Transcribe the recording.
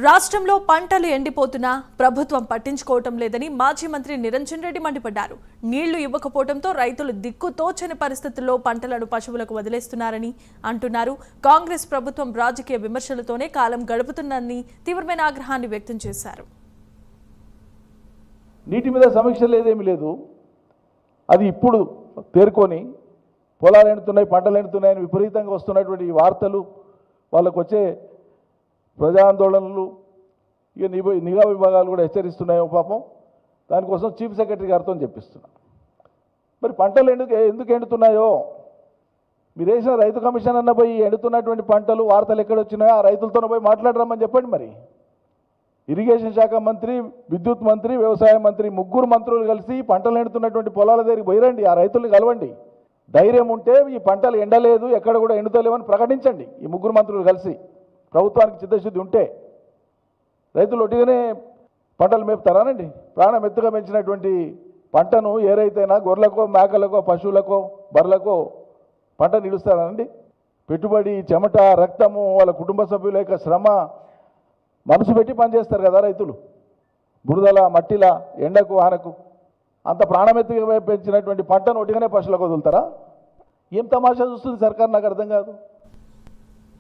రాష్ట్రంలో పంటలు ఎండిపోతున్నా ప్రభుత్వం పట్టించుకోవటం లేదని మాజీ మంత్రి నిరంజన్ రెడ్డి మండిపడ్డారు. నీళ్లు ఇవ్వకపోవడంతో రైతులు దిక్కుతోచని పరిస్థితుల్లో పంటలను పశువులకు వదిలేస్తున్నారని అంటున్నారు. కాంగ్రెస్ ప్రభుత్వం రాజకీయ విమర్శలతోనే కాలం గడుపుతుందని తీవ్రమైన ఆగ్రహాన్ని వ్యక్తం చేశారు. నీటి మీద సమీక్ష లేదేమీ లేదు. అది ఇప్పుడు పేర్కొని పొలాలు ఎండుతున్నాయి, పంటలు ఎండుతున్నాయని విపరీతంగా వస్తున్నటువంటి ఈ వార్తలు, వాళ్ళకు వచ్చే ప్రజా ఆందోళనలు, ఇక నిఘా విభాగాలు కూడా హెచ్చరిస్తున్నాయో పాపం. దానికోసం చీఫ్ సెక్రటరీ గారితో చెప్పిస్తున్నాం. మరి పంటలు ఎందుకు ఎండుతున్నాయో మీరు వేసిన రైతు కమిషన్ అన్న పోయి ఎండుతున్నటువంటి పంటలు వార్తలు ఎక్కడొచ్చినాయో ఆ రైతులతో పోయి మాట్లాడరమ్మని చెప్పండి. మరి ఇరిగేషన్ శాఖ మంత్రి, విద్యుత్ మంత్రి, వ్యవసాయ మంత్రి, ముగ్గురు మంత్రులు కలిసి పంటలు ఎండుతున్నటువంటి పొలాల దగ్గరికి పోయిరండి, ఆ రైతుల్ని కలవండి. ధైర్యం ఉంటే ఈ పంటలు ఎండలేదు, ఎక్కడ కూడా ఎండుతలేవని ప్రకటించండి. ఈ ముగ్గురు మంత్రులు కలిసి ప్రభుత్వానికి చిత్తశుద్ధి ఉంటే రైతులు ఒట్టిగానే పంటలు మేపుతారానండి? ప్రాణం ఎత్తుగా పెంచినటువంటి పంటను ఏ రైతైనా గొర్రెలకో, మేకలకో, పశువులకో, బర్రెలకో పంట నిలుస్తారానండి? పెట్టుబడి, చెమట, రక్తము, వాళ్ళ కుటుంబ సభ్యుల యొక్క శ్రమ మనసు పెట్టి పనిచేస్తారు కదా రైతులు. బురదల, మట్టిల, ఎండకు, ఆనకు అంత ప్రాణమెత్తుగా పెంచినటువంటి పంటను ఒట్టిగానే పశువులకు వదులుతారా? ఏం తమాషా చూస్తుంది సర్కార్? నాకు అర్థం కాదు.